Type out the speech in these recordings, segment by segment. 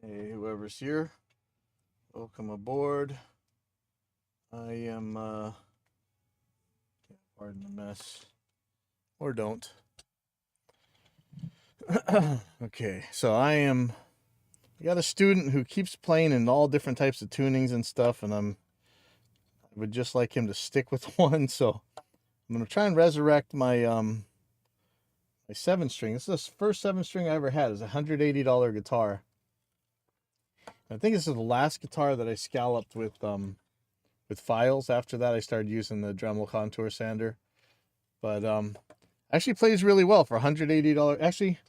Hey, whoever's here, welcome aboard. I am, pardon the mess, or don't. Okay, so I got a student who keeps playing in all different types of tunings and stuff, and I would just like him to stick with one, so I'm gonna try and resurrect my 7 string. This is the first 7 string I ever had. It's a $180 guitar. I think this is the last guitar that I scalloped with files. After that, I started using the Dremel contour sander. But actually plays really well for $180. Actually,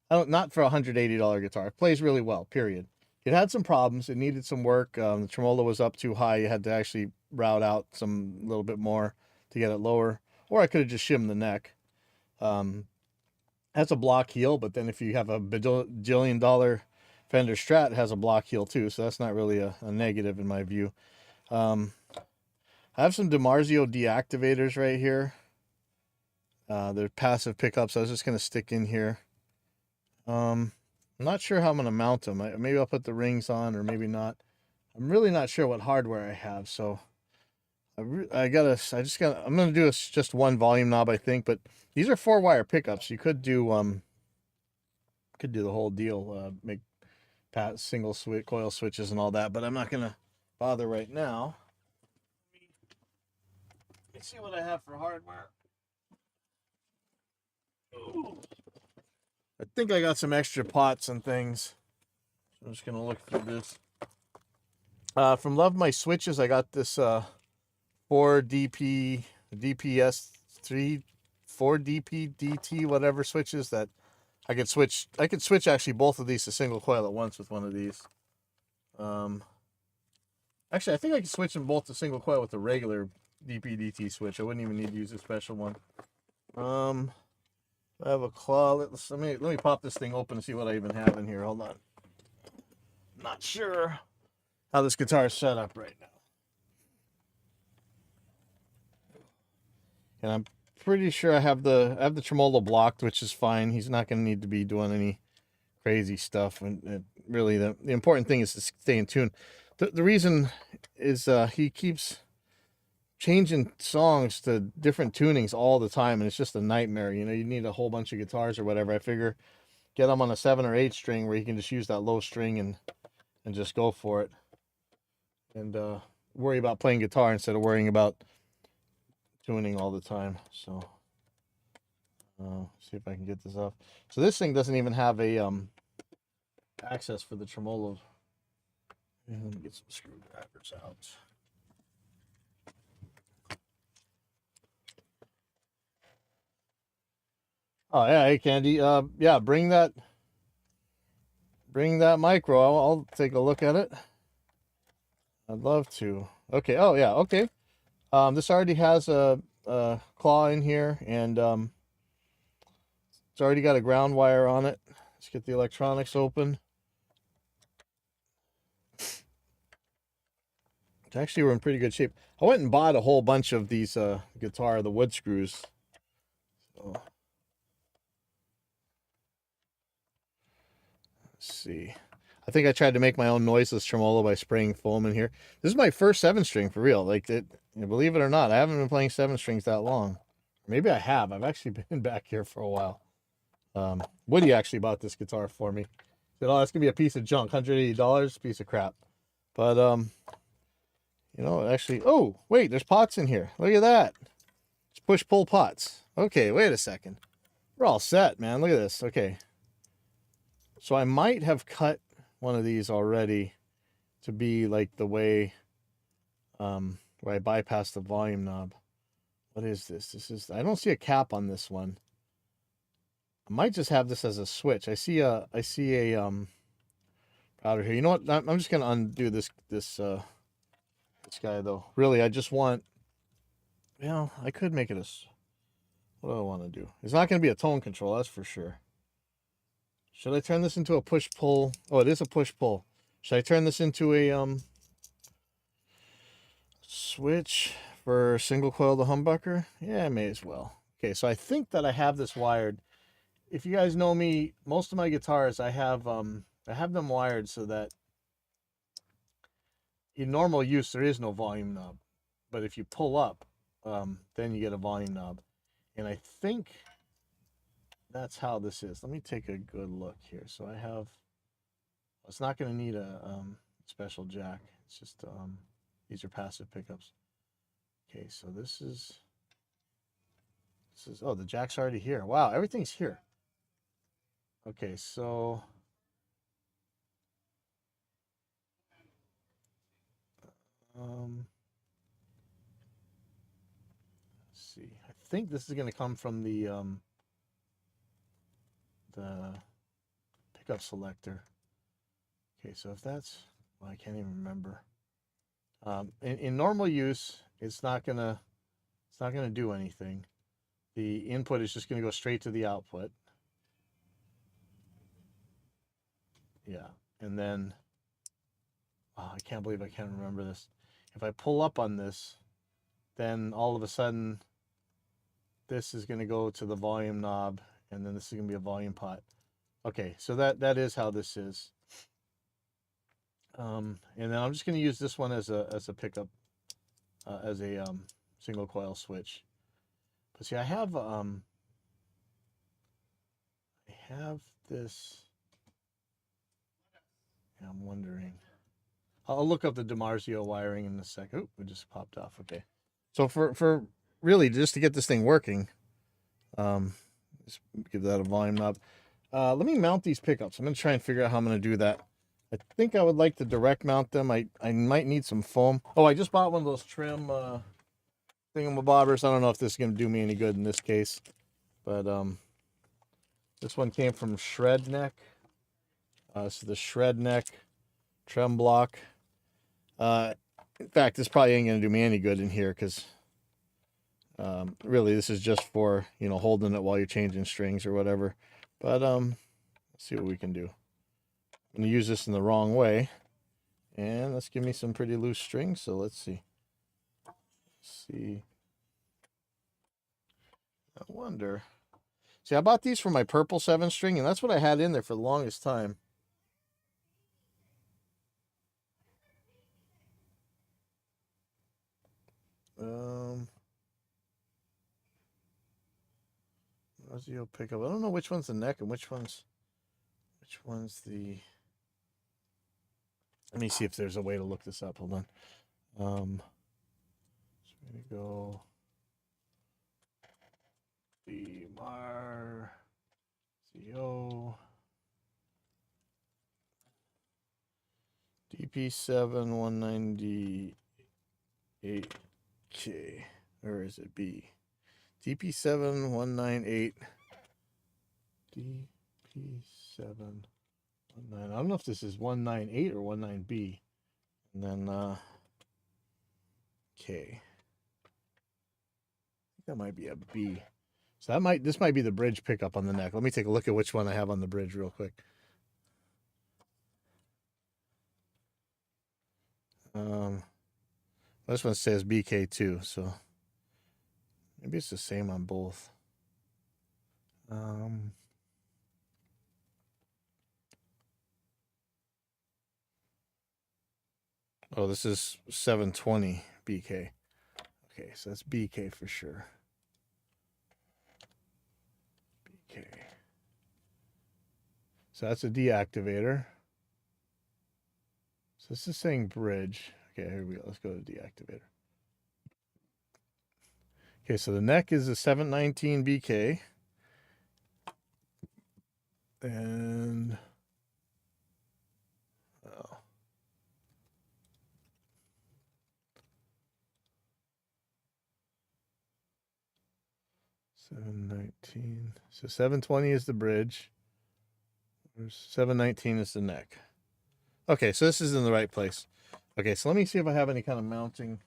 I don't, not for $180 guitar. It plays really well. Period. It had some problems. It needed some work. The tremolo was up too high. You had to actually route out some a little bit more to get it lower, or I could have just shimmed the neck. Um, has a block heel, but then if you have a bajillion dollar Fender Strat, it has a block heel too, so that's not really a negative in my view. I have some DiMarzio deactivators right here. They're passive pickups. I was just gonna stick in here. I'm not sure how I'm gonna mount them. Maybe I'll put the rings on, or maybe not. I'm really not sure what hardware I have, so I'm gonna do just one volume knob, I think. But these are 4-wire pickups. You could do the whole deal, make single switch coil switches and all that. But I'm not gonna bother right now. Let's see what I have for hardware. Ooh. I think I got some extra pots and things. I'm just gonna look through this. From Love My Switches, I got this 4DP DPS 3 4DP DT whatever switches that I could switch. I could switch actually both of these to single coil at once with one of these. Actually, I think I could switch them both to single coil with the regular DP DT switch. I wouldn't even need to use a special one. I have a claw. Let me pop this thing open and see what I even have in here. Hold on. Not sure how this guitar is set up right now. And I'm pretty sure I have the tremolo blocked, which is fine. He's not going to need to be doing any crazy stuff. And really, the important thing is to stay in tune. The reason is he keeps changing songs to different tunings all the time, and it's just a nightmare. You know, you need a whole bunch of guitars or whatever. I figure get him on a 7 or 8 string where he can just use that low string and just go for it, and worry about playing guitar instead of worrying about tuning all the time. So see if I can get this off. So this thing doesn't even have a access for the tremolo. And let me get some screwdrivers out. Oh yeah, hey Candy. Yeah, bring that micro. I'll take a look at it. I'd love to. Okay. Oh yeah. Okay. This already has a claw in here, and it's already got a ground wire on it. Let's get the electronics open. Actually, we're in pretty good shape. I went and bought a whole bunch of these the wood screws. So, let's see. I think I tried to make my own noiseless tremolo by spraying foam in here. This is my first 7-string for real. Like it, believe it or not, I haven't been playing 7-strings that long. Maybe I have. I've actually been back here for a while. Woody actually bought this guitar for me. Said, "Oh, that's gonna be a piece of junk, $180, piece of crap." But you know, actually, oh wait, there's pots in here. Look at that. It's push-pull pots. Okay, wait a second. We're all set, man. Look at this. Okay. So I might have cut one of these already to be like the way where I bypass the volume knob. What is this? I don't see a cap on this one. I might just have this as a switch. I see a router here. You know what? I'm just gonna undo this guy though. Really, I just want. Well, I could make it a. What do I want to do? It's not gonna be a tone control, that's for sure. Should I turn this into a push pull? Oh, it is a push pull. Should I turn this into a switch for single coil the humbucker? Yeah, I may as well. Okay, so I think that I have this wired. If you guys know me, most of my guitars I have I have them wired so that in normal use there is no volume knob, but if you pull up, then you get a volume knob. And I think that's how this is. Let me take a good look here. So I have, it's not going to need a special jack. It's just these are passive pickups. Okay, so this is oh, the jack's already here. Wow, everything's here. Okay, so let's see. I think this is going to come from the pickup selector. Okay, so if that's, well, I can't even remember. In normal use, it's not gonna do anything. The input is just gonna go straight to the output. Yeah, and then, oh, I can't believe I can't remember this. If I pull up on this, then all of a sudden, this is gonna go to the volume knob, and then this is gonna be a volume pot. Okay, so that is how this is. And then I'm just gonna use this one as a pickup, as a single coil switch. But see, I have this. Yeah, I'm wondering. I'll look up the DiMarzio wiring in a second. Oop, it just popped off. Okay. So for really just to get this thing working, just give that a volume knob. Let me mount these pickups. I'm gonna try and figure out how I'm gonna do that. I think I would like to direct mount them. I might need some foam. Oh, I just bought one of those trim thingamabobbers. I don't know if this is gonna do me any good in this case, but this one came from Shred Neck. This is the Shred Neck trim block. In fact, this probably ain't gonna do me any good in here because really this is just for, you know, holding it while you're changing strings or whatever. But let's see what we can do. I'm gonna use this in the wrong way, and let's give me some pretty loose strings. So let's see. I wonder. See, I bought these for my purple 7-string, and that's what I had in there for the longest time. Resurrecting pickup. I don't know which one's the neck and which one's the. Let me see if there's a way to look this up. Hold on. So I'm gonna go DiMarzio DP7 198K, or is it B? DP7 198 DP7 19. I don't know if this is 198 or 19B. And then K. I think that might be a B. So this might be the bridge pickup on the neck. Let me take a look at which one I have on the bridge real quick. This one says BK2, so maybe it's the same on both. Oh, this is 720 BK. Okay, so that's BK for sure. BK. So that's a deactivator. So this is saying bridge. Okay, here we go. Let's go to deactivator. Okay, so the neck is a 719 BK. And oh. $719. So 720 is the bridge. 719 is the neck. Okay, so this is in the right place. Okay, so let me see if I have any kind of mounting.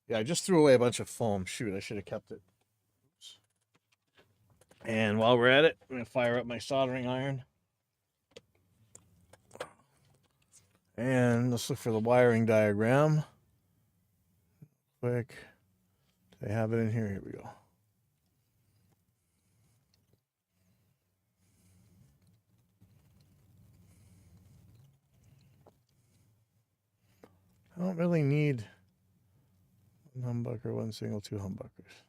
Yeah, I just threw away a bunch of foam. Shoot, I should have kept it. Oops. And while we're at it, I'm going to fire up my soldering iron. And let's look for the wiring diagram. Quick. Do they have it in here? Here we go. don't really need one humbucker, one single, two humbuckers.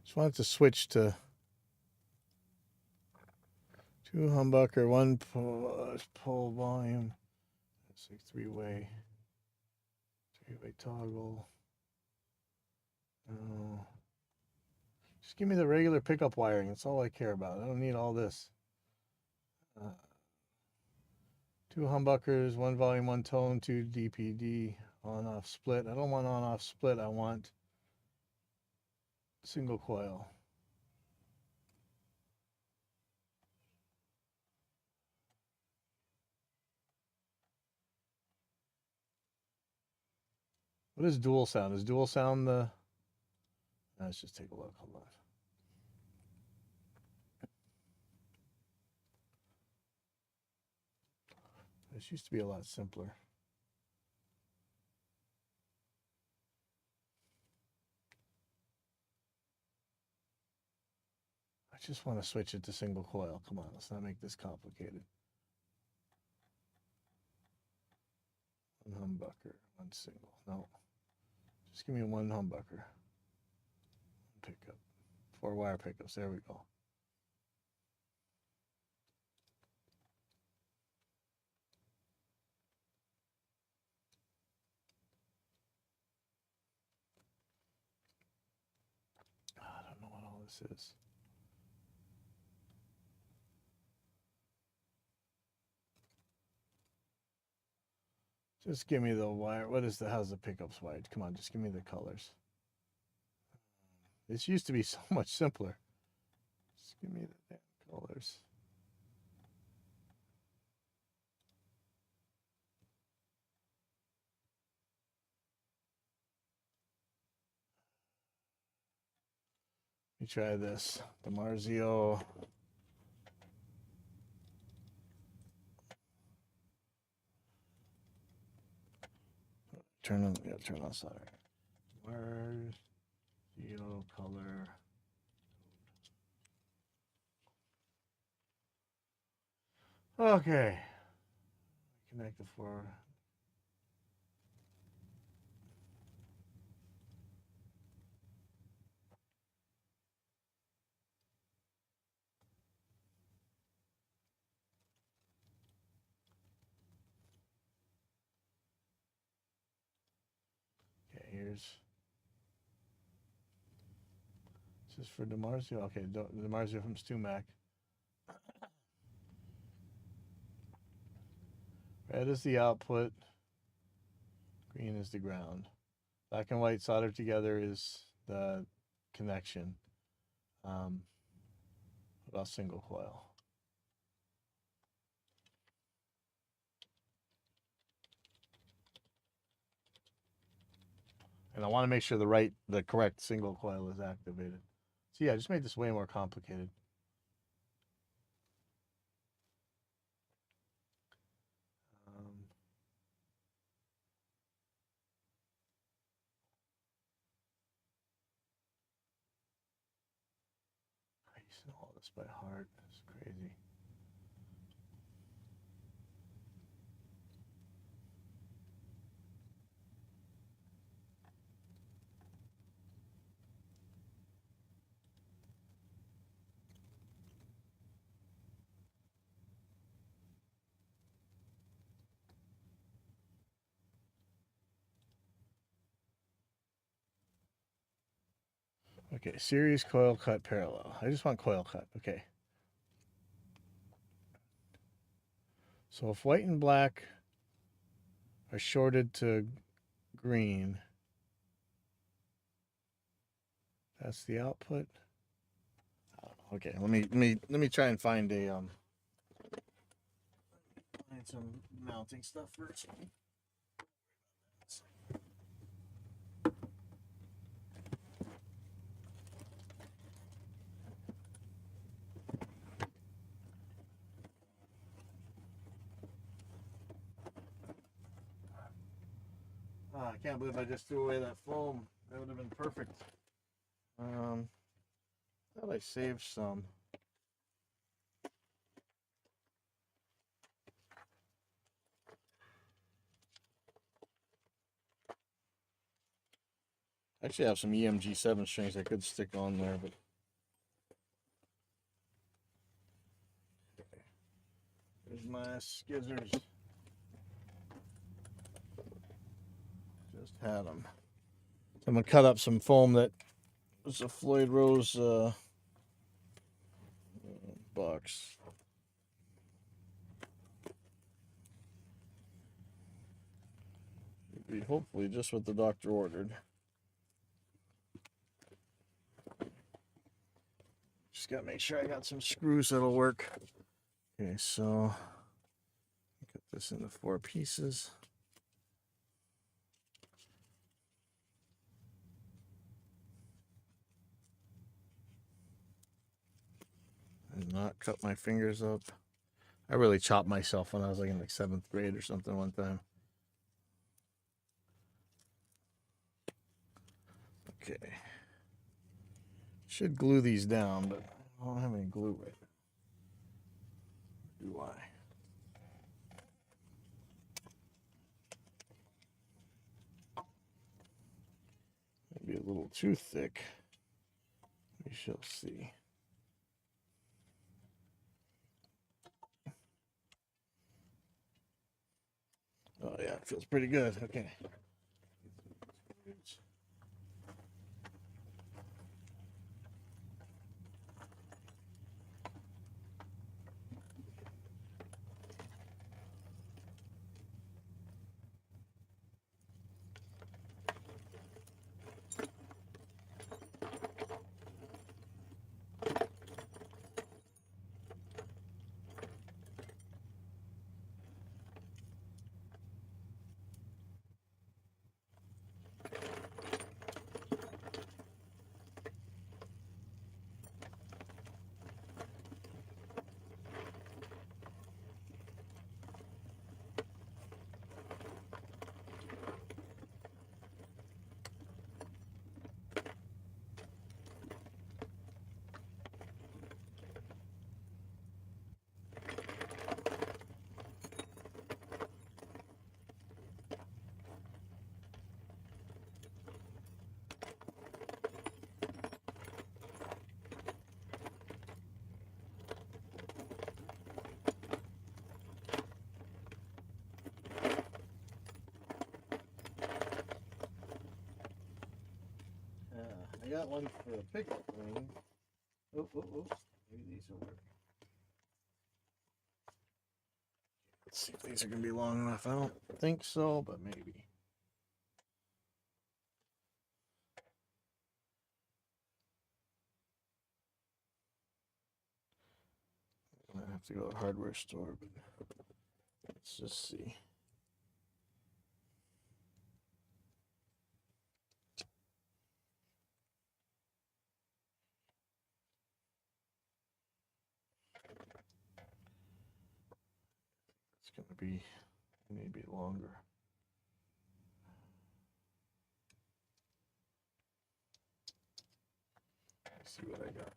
Just wanted to switch to two humbucker, one pull volume. That's like three-way toggle. Oh. Just give me the regular pickup wiring. That's all I care about. I don't need all this. Two humbuckers, one volume, one tone, two DPD, on-off split. I don't want on-off split. I want single coil. What is dual sound? Is dual sound the... Let's just take a look. Hold on. This used to be a lot simpler. I just want to switch it to single coil. Come on, let's not make this complicated. One humbucker, one single. No. Just give me one humbucker. Pickup. 4-wire pickups. There we go. I don't know what all this is. Just give me the wire. What is the, how's the pickups wired? Come on, just give me the colors. This used to be so much simpler. Just give me the damn colors. Let me try this. The Marzio. Turn on, yeah, turn on solder. Marzio color. Okay. Connect the four. Okay, here's. This is for DeMarzio. Okay, DeMarzio from StuMac. Red is the output. Green is the ground. Black and white soldered together is the connection. What about single coil? And I want to make sure the correct single coil is activated. So yeah, I just made this way more complicated. I used to know all this by heart. It's crazy. Okay, series coil cut parallel. I just want coil cut. Okay. So if white and black are shorted to green, that's the output. Okay, let me try and find some mounting stuff first. Oh, I can't believe I just threw away that foam. That would have been perfect. Thought I saved some. Actually, I have some EMG 7 strings I could stick on there, but there's my skizzers. Just had them. So I'm gonna cut up some foam that was a Floyd Rose box. Should be hopefully just what the doctor ordered. Just gotta make sure I got some screws that'll work. Okay, so cut this into 4 pieces. And not cut my fingers up. I really chopped myself when I was like in like 7th grade or something one time. Okay. Should glue these down, but I don't have any glue right now. Do I? Maybe a little too thick. We shall see. Oh yeah, it feels pretty good. Okay. I got one for a pickup ring. Oh. Maybe these will work. Let's see if these are going to be long enough. I don't think so, but maybe. I'm going to have to go to the hardware store, but let's just see. It's going to be maybe longer. Let's see what I got.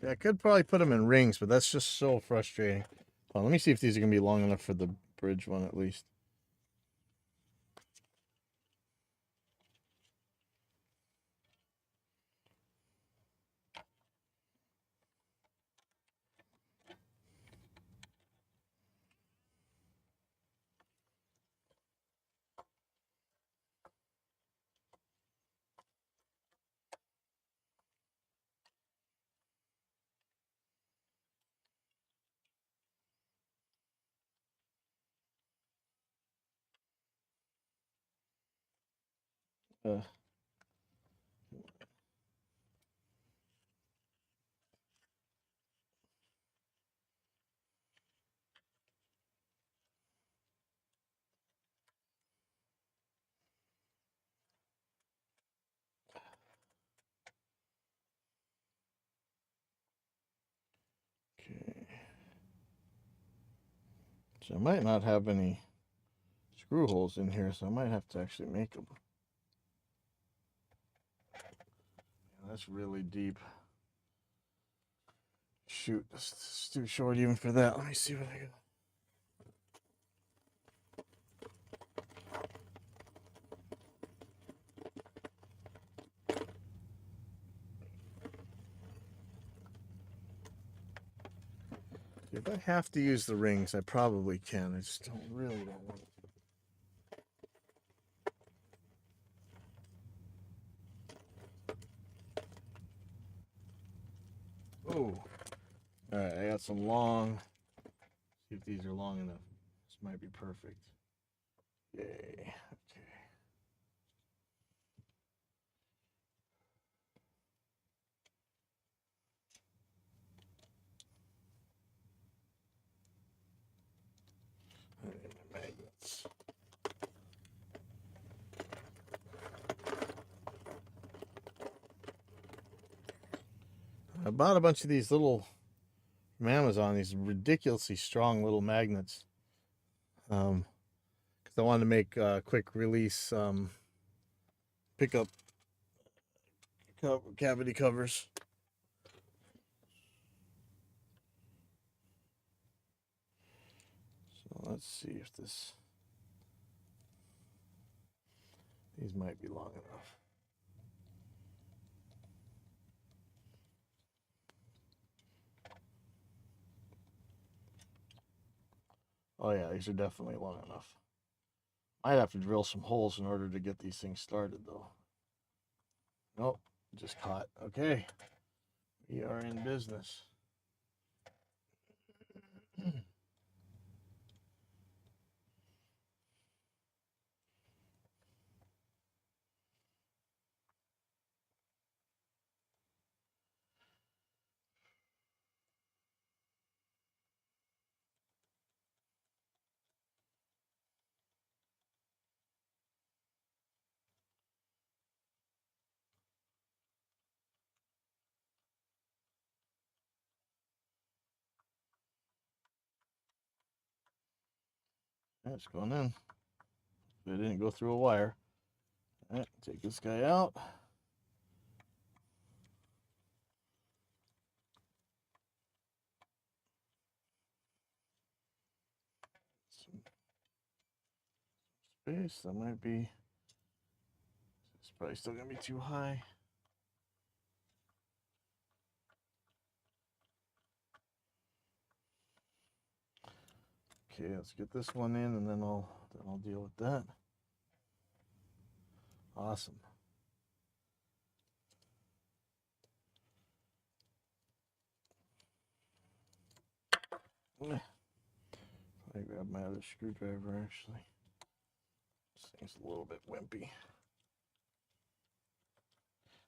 Yeah, I could probably put them in rings, but that's just so frustrating. Let me see if these are going to be long enough for the bridge one at least. Uh, So I might not have any screw holes in here, so I might have to actually make them. Yeah, that's really deep. Shoot, it's too short even for that. Let me see what I got. If I have to use the rings, I probably can. I just really don't want to. Oh, all right. I got some long. See if these are long enough. This might be perfect. Yay. Okay. Magnets. I bought a bunch of these little from Amazon. These ridiculously strong little magnets. Because I wanted to make quick release pickup cavity covers. So let's see if these might be long enough. Oh yeah, these are definitely long enough. Might have to drill some holes in order to get these things started though. Nope, just caught. Okay, we are in business. That's going in. It didn't go through a wire. All right, take this guy out. Some space. That might be. It's probably still gonna be too high. Okay, let's get this one in, and then I'll deal with that. Awesome. I grab my other screwdriver actually. This thing's a little bit wimpy.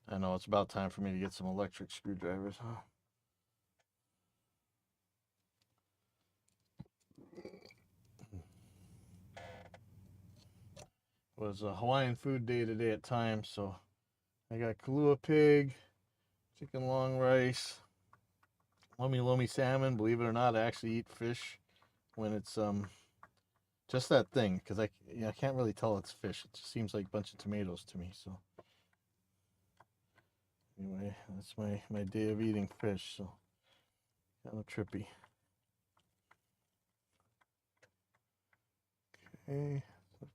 I know it's about time for me to get some electric screwdrivers, huh? It was a Hawaiian food day today at times, so I got Kahlua pig, chicken long rice, lomi lomi salmon. Believe it or not, I actually eat fish when it's just that thing because I can't really tell it's fish. It just seems like a bunch of tomatoes to me. So anyway, that's my day of eating fish. So kind of trippy. Okay,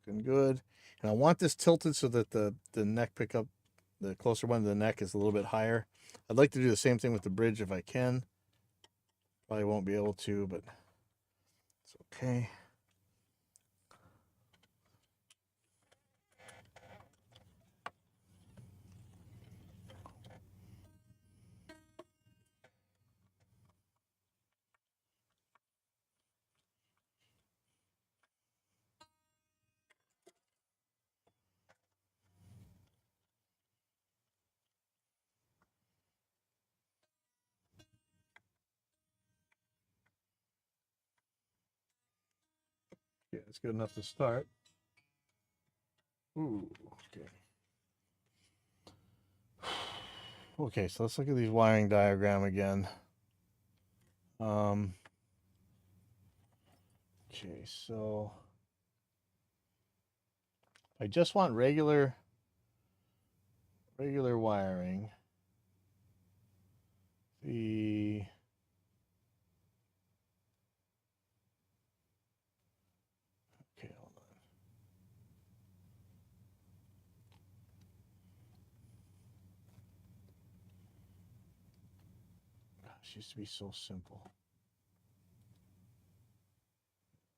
looking good. And I want this tilted so that the neck pickup, the closer one to the neck, is a little bit higher. I'd like to do the same thing with the bridge if I can. Probably won't be able to, but it's okay. Yeah, it's good enough to start. Ooh, okay. Okay, so let's look at these wiring diagram again. Okay, so I just want regular wiring. The okay, hold on. Gosh, used to be so simple.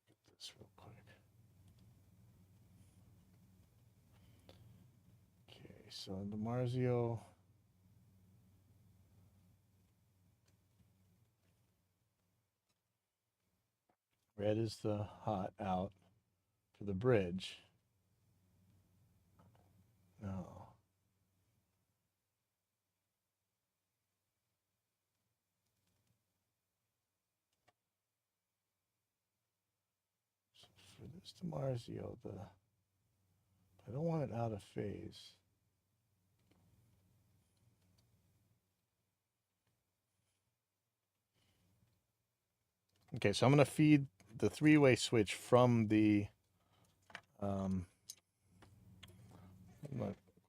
Get this real quick. Okay, so DiMarzio. Red is the hot out for the bridge. No. So for this DiMarzio, I don't want it out of phase. Okay, so I'm going to feed the three-way switch from the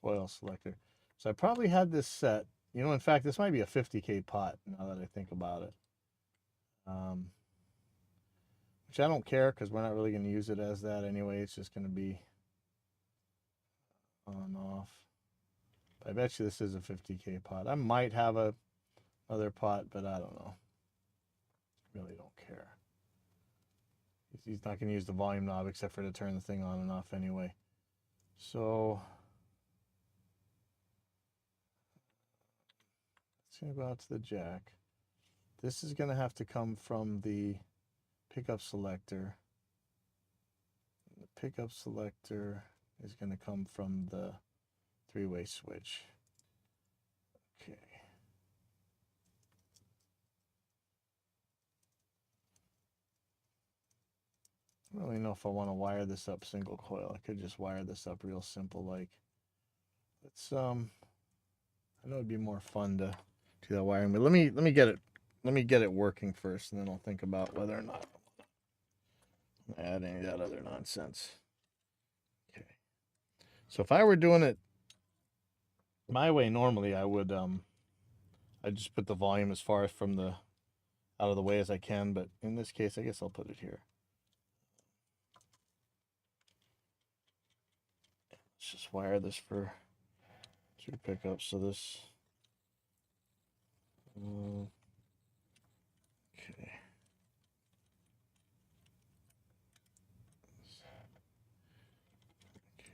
coil selector. So I probably had this set. You know, in fact, this might be a 50K pot now that I think about it. Which I don't care because we're not really going to use it as that anyway. It's just going to be on off. But I bet you this is a 50K pot. I might have another pot, but I don't know. Really don't care. He's not going to use the volume knob except for to turn the thing on and off anyway. So it's going to go out to the jack. This is going to have to come from the pickup selector. The pickup selector is going to come from the three-way switch. Okay. I don't really know if I want to wire this up single coil. I could just wire this up real simple like. Let's I know it'd be more fun to do that wiring, but let me get it working first, and then I'll think about whether or not I'm gonna add any of that other nonsense. Okay. So if I were doing it my way normally, I would I'd just put the volume as far from the out of the way as I can, but in this case I guess I'll put it here. Let's just wire this for 2 pickups. So this okay.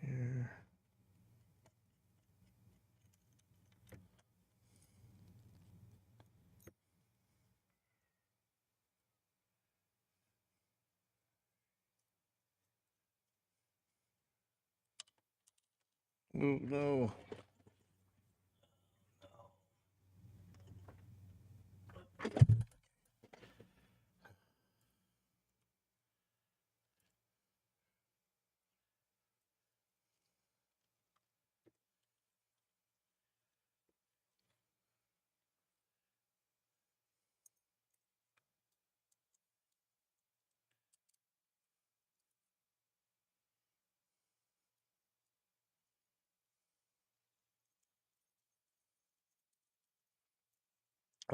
Here. Oh, no.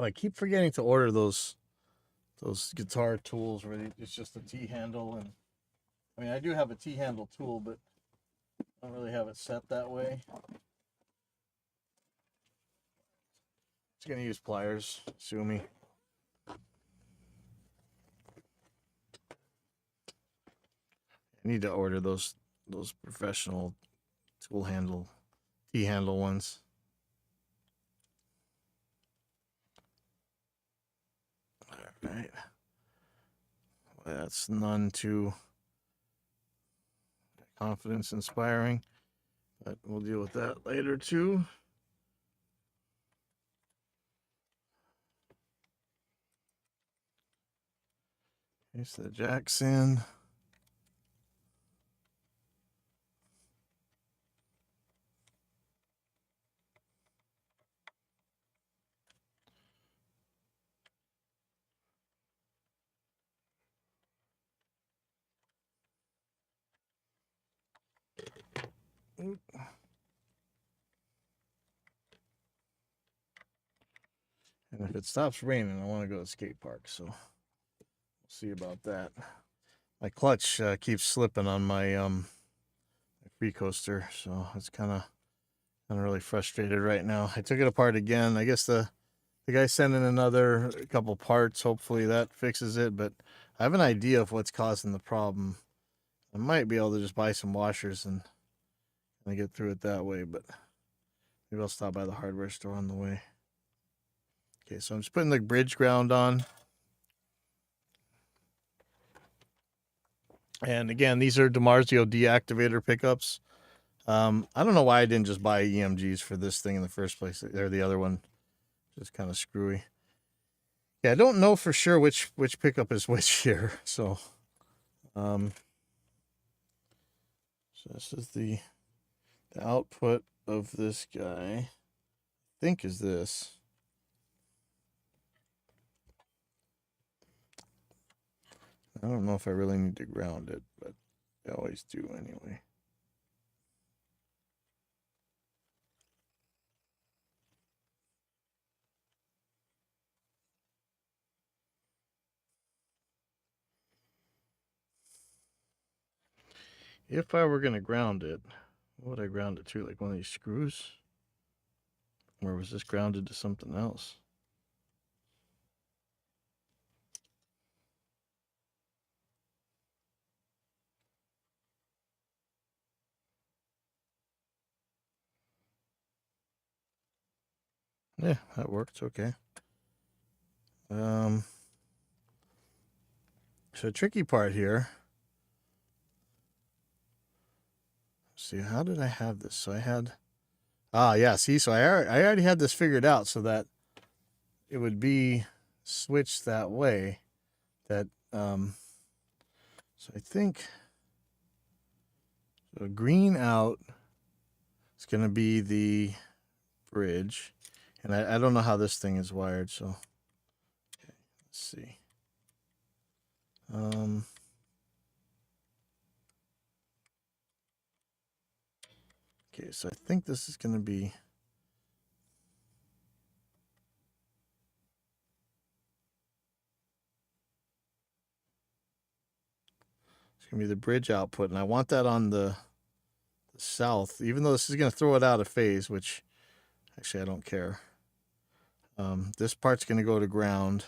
Oh, I keep forgetting to order those guitar tools where it's just a T handle, and I mean I do have a T handle tool, but I don't really have it set that way. Just gonna use pliers, sue me. I need to order those professional tool handle T handle ones. All right. Well, that's none too confidence inspiring, but we'll deal with that later too. Here's the Jackson. And if it stops raining, I want to go to the skate park, so we'll see about that. My clutch keeps slipping on my free coaster, so it's kind of really frustrated right now. I took it apart again. I guess the guy sent in another couple parts. Hopefully that fixes it, but I have an idea of what's causing the problem. I might be able to just buy some washers and get through it that way, but maybe I'll stop by the hardware store on the way. Okay, so I'm just putting the bridge ground on. And again, these are DiMarzio deactivator pickups. I don't know why I didn't just buy EMGs for this thing in the first place. They're the other one, just kind of screwy. Yeah, I don't know for sure which pickup is which here. So, so this is the output of this guy. I think is this. I don't know if I really need to ground it, but I always do anyway. If I were going to ground it, what would I ground it to? Like one of these screws? Or was this grounded to something else? Yeah, that works. Okay. So the tricky part here. See, how did I have this? So I had, yeah, see, so I already had this figured out so that it would be switched that way. That, so I think, so green out is going to be the bridge. And I don't know how this thing is wired, so, okay, let's see. Okay, so I think this is going to be, it's going to be the bridge output, and I want that on the south, even though this is going to throw it out of phase, which actually I don't care. This part's going to go to ground.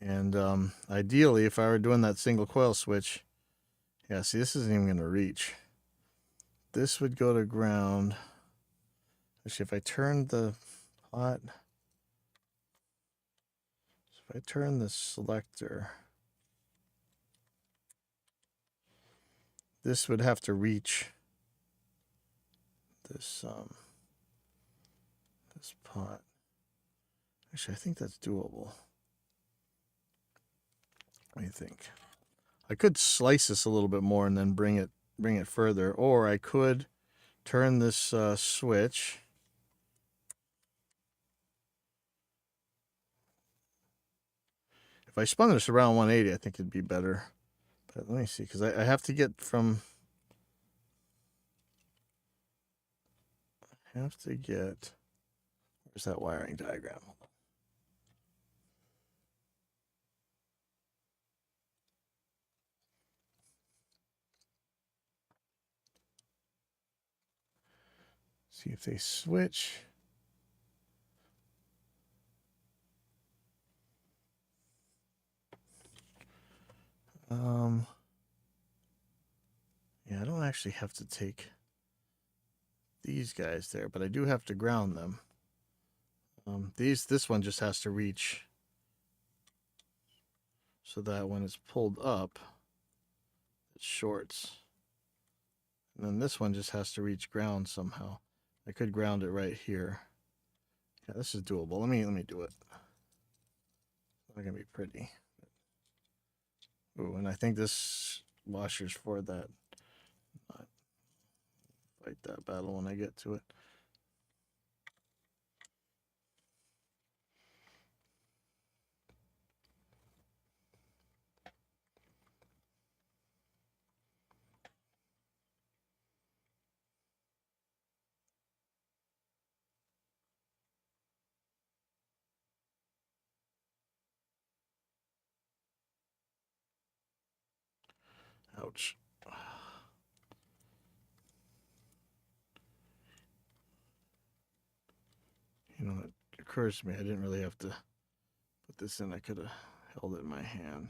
And ideally, if I were doing that single coil switch, yeah, see, this isn't even going to reach. This would go to ground. Actually, if I turn the pot, if I turn the selector, this would have to reach this this pot. Actually, I think that's doable. What do you think? I could slice this a little bit more and then bring it further, or I could turn this switch. If I spun this around 180, I think it'd be better. But let me see, because I have to get from. I have to get. Where's that wiring diagram? See if they switch. Yeah, I don't actually have to take these guys there, but I do have to ground them. This one just has to reach so that when it's pulled up, it shorts. And then this one just has to reach ground somehow. I could ground it right here. Yeah, this is doable. Let me do it. It's not gonna be pretty. Ooh, and I think this washer's for that. Fight that battle when I get to it. Ouch. You know, it occurs to me I didn't really have to put this in. I could have held it in my hand.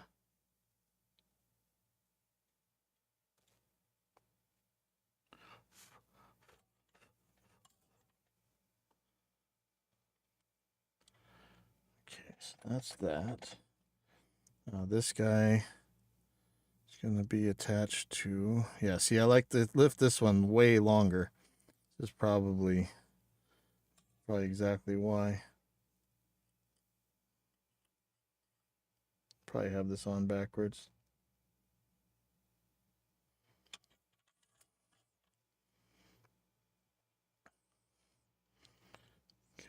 Okay, so that's that. Now this guy is going to be attached to... Yeah, see, I like to lift this one way longer. This is probably exactly why. Probably have this on backwards.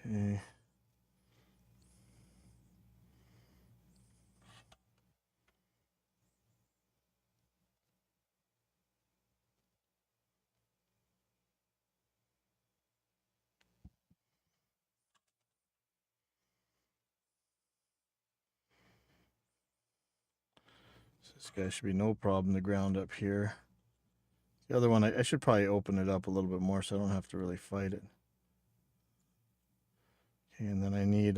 Okay. So this guy should be no problem to ground up here. The other one, I should probably open it up a little bit more so I don't have to really fight it. Okay, and then I need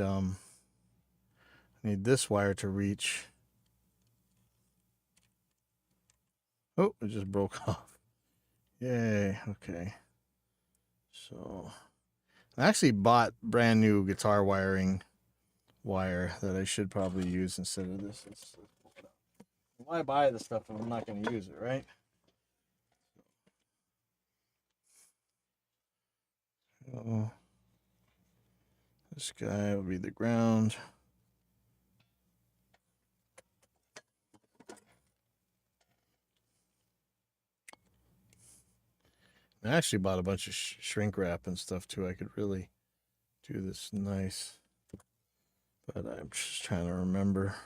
this wire to reach. Oh, it just broke off. Yay, okay. So I actually bought brand new guitar wiring wire that I should probably use instead of this. Why buy the stuff if I'm not going to use it, right? So this guy will be the ground. I actually bought a bunch of shrink wrap and stuff too. I could really do this nice. But I'm just trying to remember.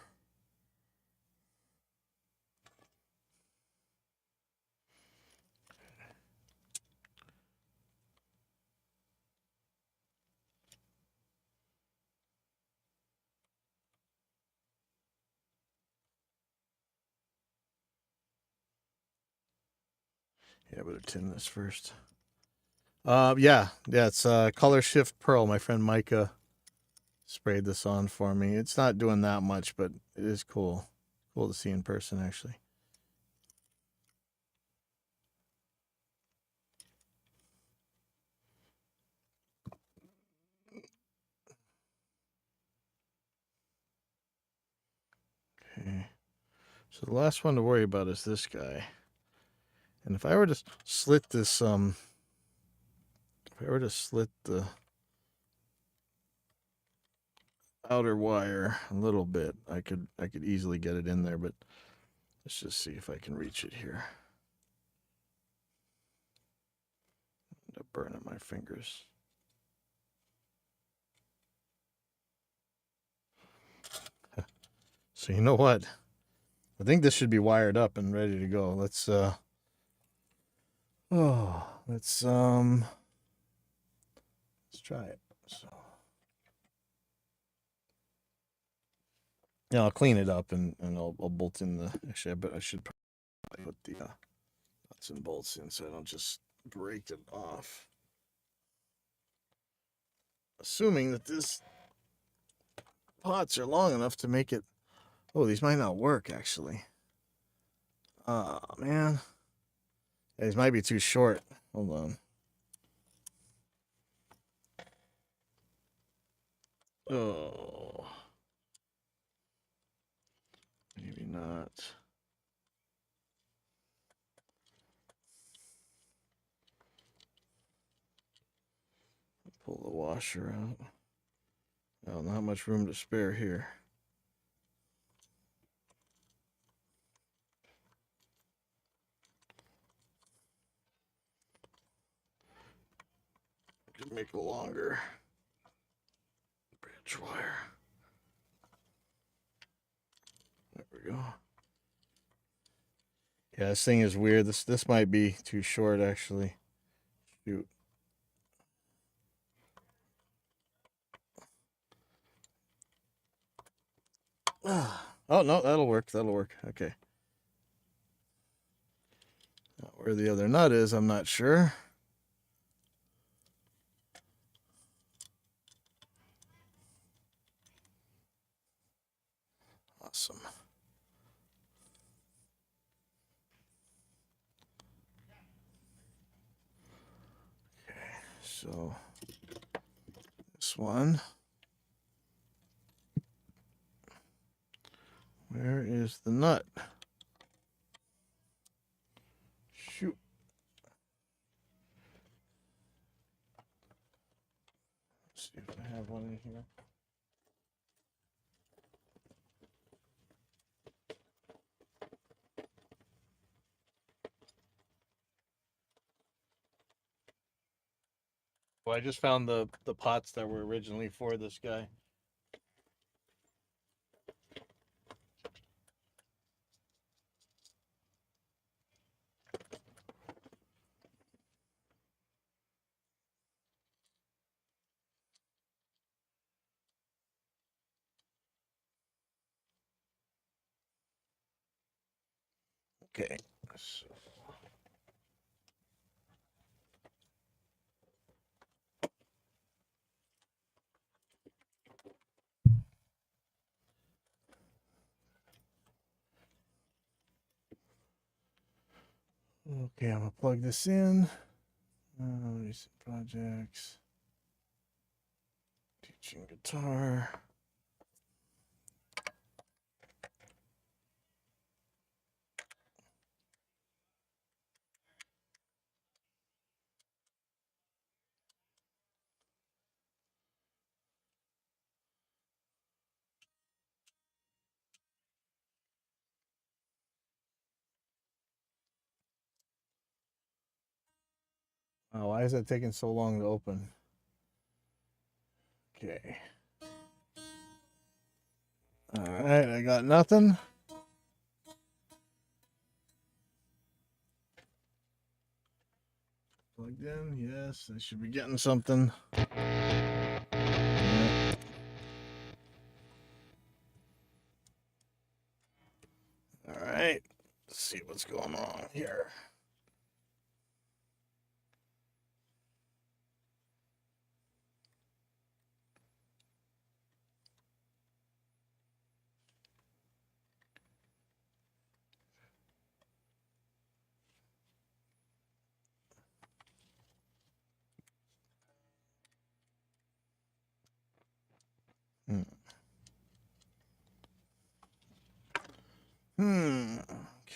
Yeah, I better tin this first. Yeah, it's Color Shift Pearl. My friend Micah sprayed this on for me. It's not doing that much, but it is cool. Cool to see in person, actually. Okay. So the last one to worry about is this guy. And if I were to slit this, if I were to slit the outer wire a little bit, I could easily get it in there, but let's just see if I can reach it here. End up burning my fingers. So you know what? I think this should be wired up and ready to go. Let's let's try it. So yeah, I'll clean it up and I'll bolt in the... Actually, I should probably put the nuts and bolts in so I don't just break it off. Assuming that this pots are long enough to make it... Oh, these might not work, actually. Oh, man. Yeah, these might be too short. Hold on. Oh. Maybe not. Pull the washer out. Oh, not much room to spare here. Could make a longer branch wire. There we go. Yeah, this thing is weird. This might be too short, actually. Shoot. Oh, no, that'll work. That'll work. Okay. Where the other nut is, I'm not sure. Awesome. Okay, so this one. Where is the nut? Shoot. Let's see if I have one in here. Well, I just found the pots that were originally for this guy. Okay. So. Okay, I'm gonna plug this in. Recent projects. Teaching guitar. Oh, why is that taking so long to open? Okay. All right, I got nothing. Plugged in, yes, I should be getting something. Yeah. All right, let's see what's going on here.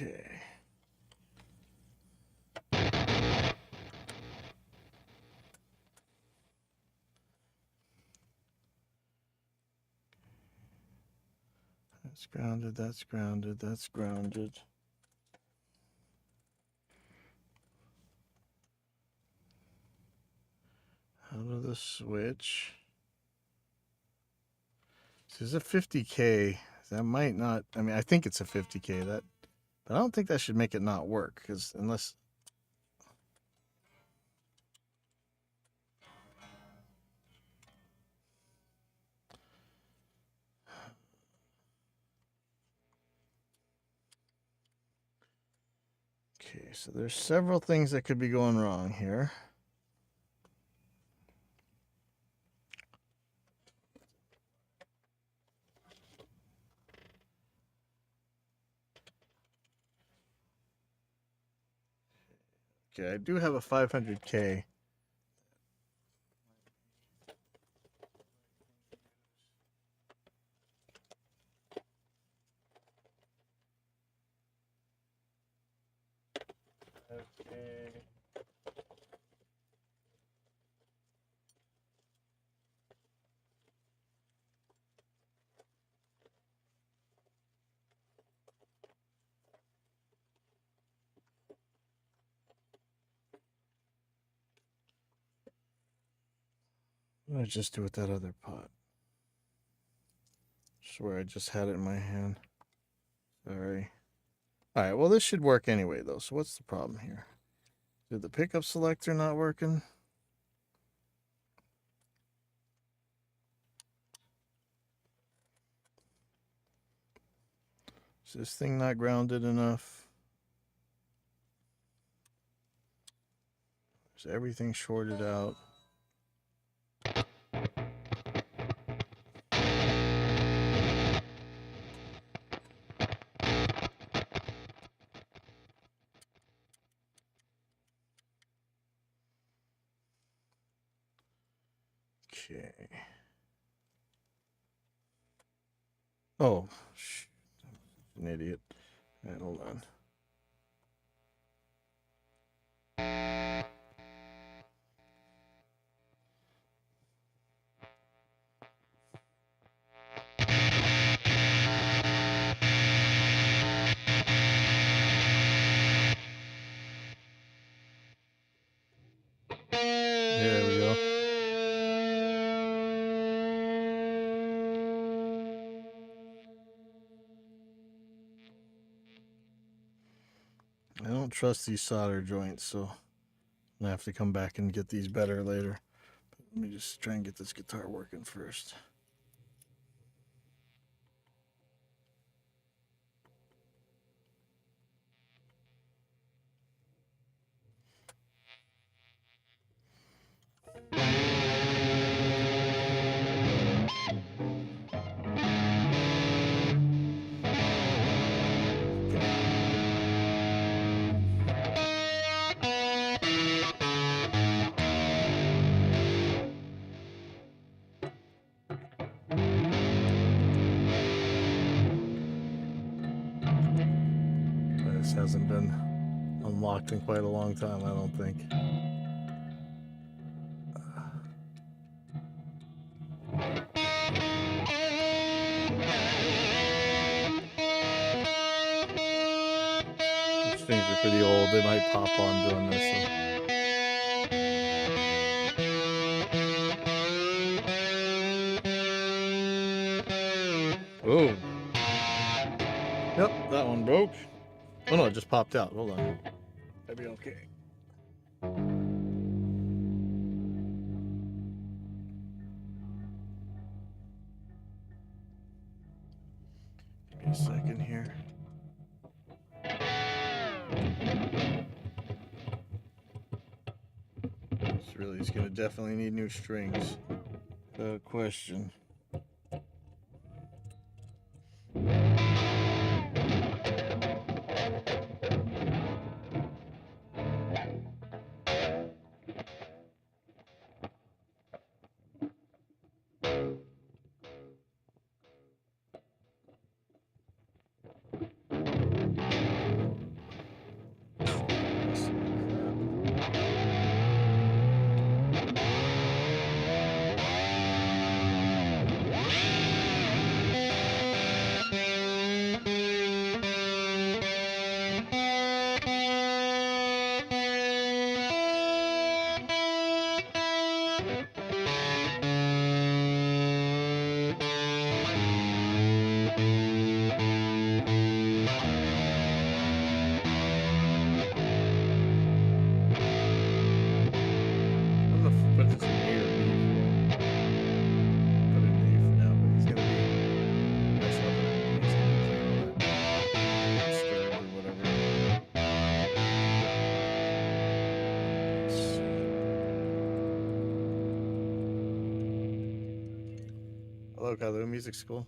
Okay. That's grounded, that's grounded, that's grounded. Out of the switch. This is a 50K. That might not, I mean, I think it's a 50K. But I don't think that should make it not work, because unless. Okay, so there's several things that could be going wrong here. Okay, I do have a 500K. Okay. What did I just do with that other pot? I swear I just had it in my hand. Sorry. All right, well, this should work anyway, though. So what's the problem here? Did the pickup selector not working? Is this thing not grounded enough? So everything's shorted out. Okay. Oh, an idiot. All right, hold on. There we go. I don't trust these solder joints, so I'm gonna have to come back and get these better later. But let me just try and get this guitar working first. This hasn't been unlocked in quite a long time, I don't think. These things are pretty old. They might pop on doing this. So. Oh. Yep, that one broke. Oh no, it just popped out. Hold on. That'd be okay. Give me a second here. This really is gonna definitely need new strings. Question. Hello, Kylo. Music school.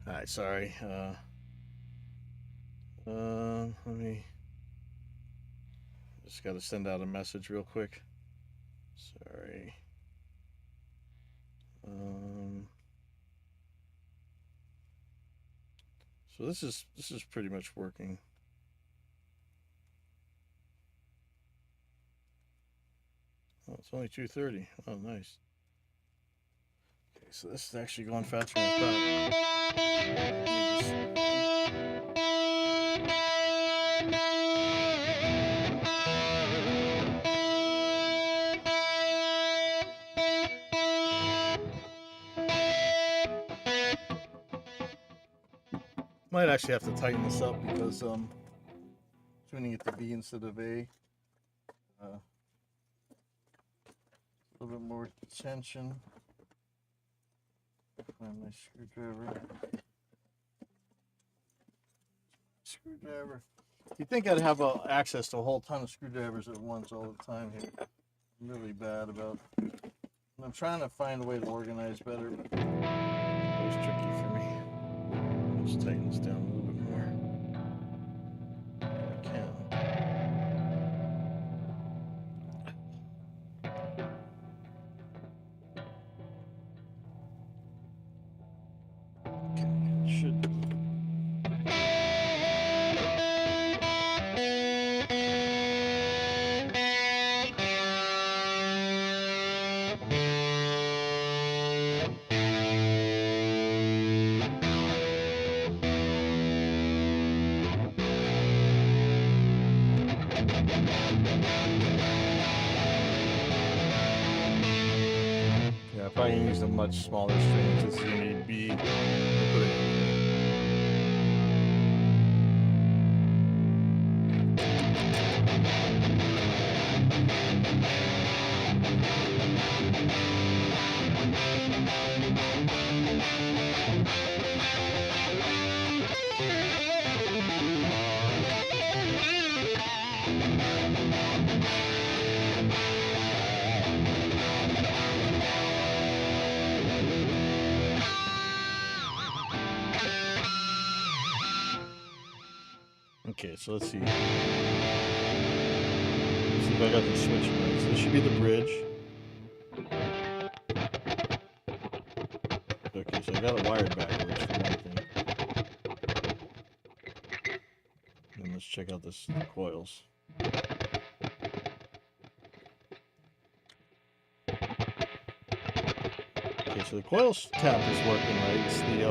All right, sorry. Let me just got to send out a message real quick. Sorry. So this is pretty much working. Oh, it's only 2:30. Oh, nice. Okay, so this is actually going faster than I thought. Might actually have to tighten this up because tuning it to B instead of A. A little bit more tension. Find my screwdriver. You'd think I'd have access to a whole ton of screwdrivers at once all the time here. I'm really bad about it. I'm trying to find a way to organize better, but it's always tricky for me. Just tighten this down a little bit more. If I can. Okay, it should. Yeah, if I can use a much smaller string, this is going to need B. Okay, so let's see. Let's see if I got the switch right. So this should be the bridge. Okay, so I got it wired backwards for one thing. And let's check out the coils. Okay, so the coils tap is working right. It's the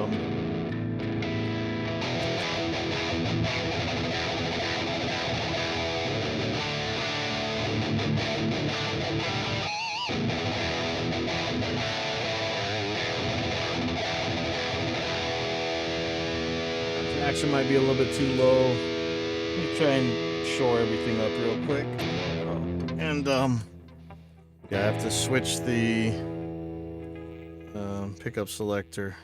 action might be a little bit too low. Let me try and shore everything up real quick. And yeah, I have to switch the pickup selector.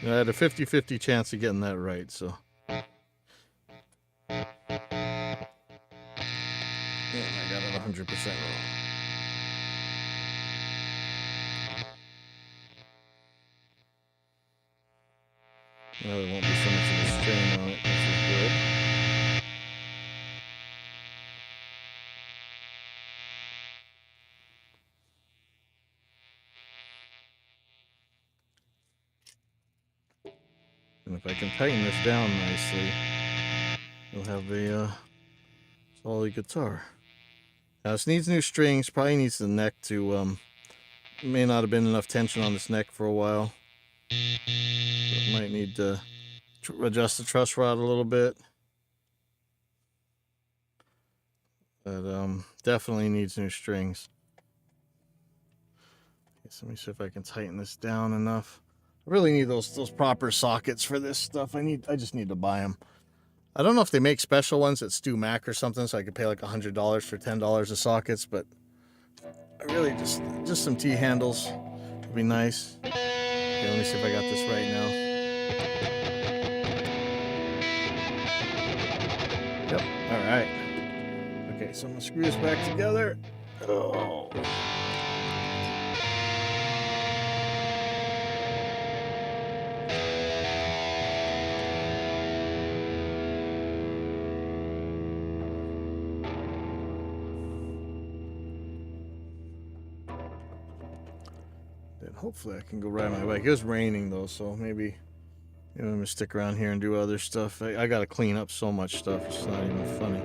I had a 50-50 chance of getting that right, so. Yeah, I got it 100% wrong. Now there won't be so much of a strain on it, which is good. And if I can tighten this down nicely, you'll have a solid guitar. Now this needs new strings, probably needs the neck to, may not have been enough tension on this neck for a while. So might need to adjust the truss rod a little bit. But definitely needs new strings. Okay, so let me see if I can tighten this down enough. I really need those proper sockets for this stuff. I just need to buy them. I don't know if they make special ones at Stu Mac or something, so I could pay like $100 for $10 of sockets, but I really just some T-handles would be nice. Okay, let me see if I got this right now. Yep, all right. Okay, so I'm gonna screw this back together. Oh. And hopefully I can go ride my bike. It was raining though, so maybe I'm gonna stick around here and do other stuff. I gotta clean up so much stuff, it's not even funny.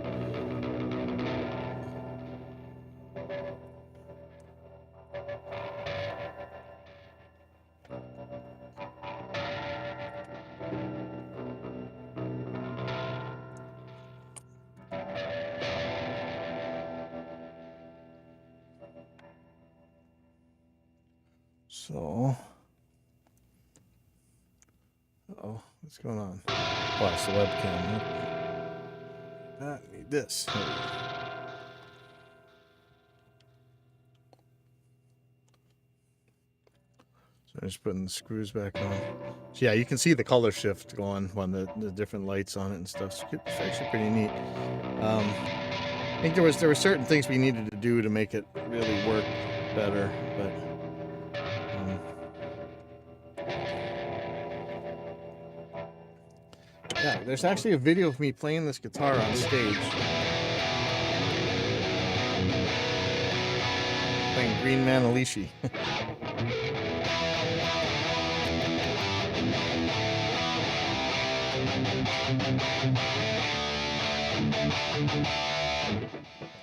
So, oh, what's going on? Oh, it's the webcam. I need this. So I'm just putting the screws back on. So yeah, you can see the color shift going when the different lights on it and stuff. So it's actually pretty neat. I think there were certain things we needed to do to make it really work better, but. Yeah, there's actually a video of me playing this guitar on stage. Playing Green Manalishi.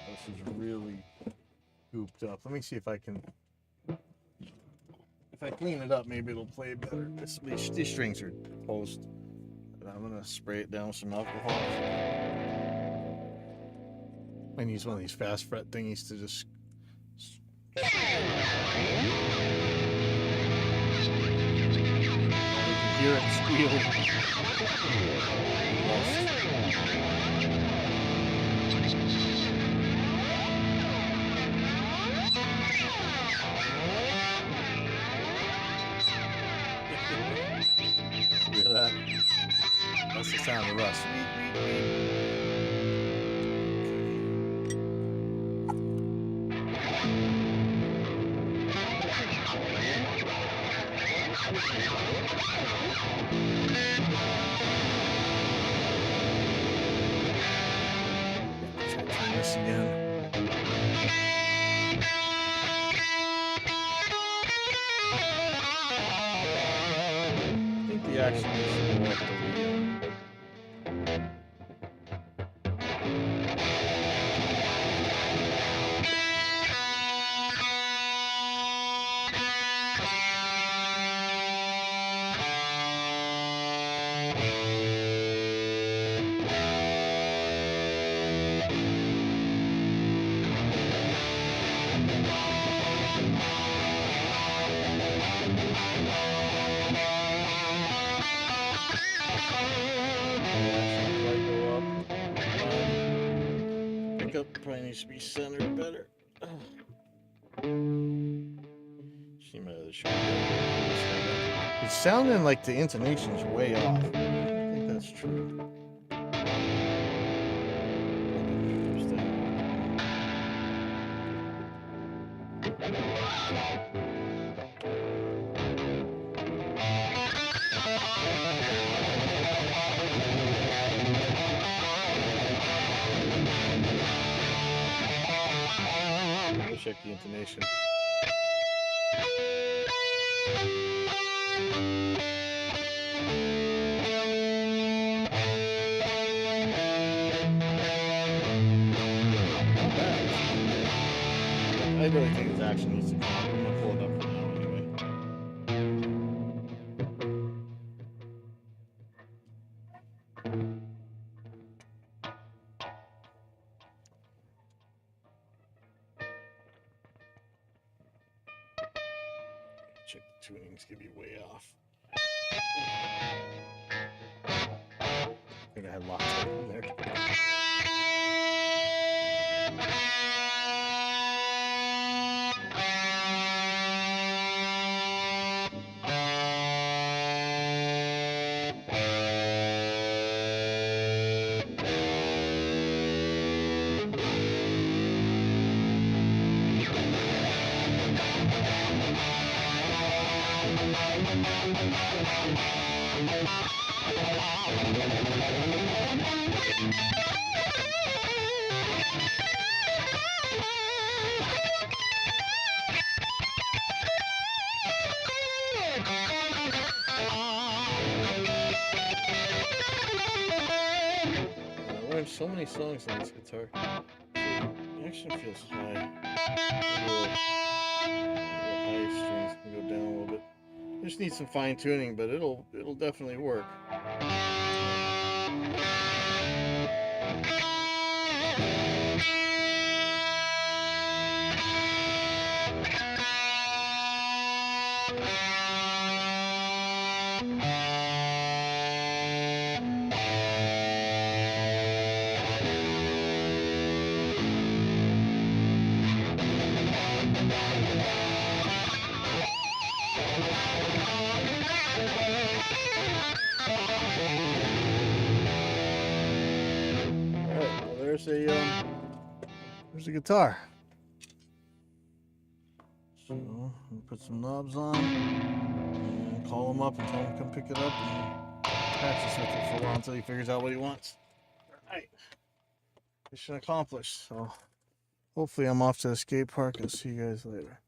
This is really gooped up. Let me see if I can... If I clean it up, maybe it'll play better. These strings are toast. I'm gonna spray it down with some alcohol. I use one of these fast fret thingies to just. You can hear it squealing. Hear that? That's the sound of rust. Try this again. I think the action is more up the probably needs to be centered better. It's sounding like the intonation's way off. I think that's true. Check the intonation. I really think this action needs to come up. I'm gonna pull it up for now anyway. Check the tuning's gonna be way off. I think I had lots of in there. so many songs on this guitar. The action feels high. Maybe the high strings can go down a little bit. Just need some fine tuning, but it'll definitely work. Alright, well there's a guitar. So we'll put some knobs on and call him up and tell him to come pick it up and practice with it for a while until he figures out what he wants. Alright. Mission accomplished. So hopefully I'm off to the skate park and see you guys later.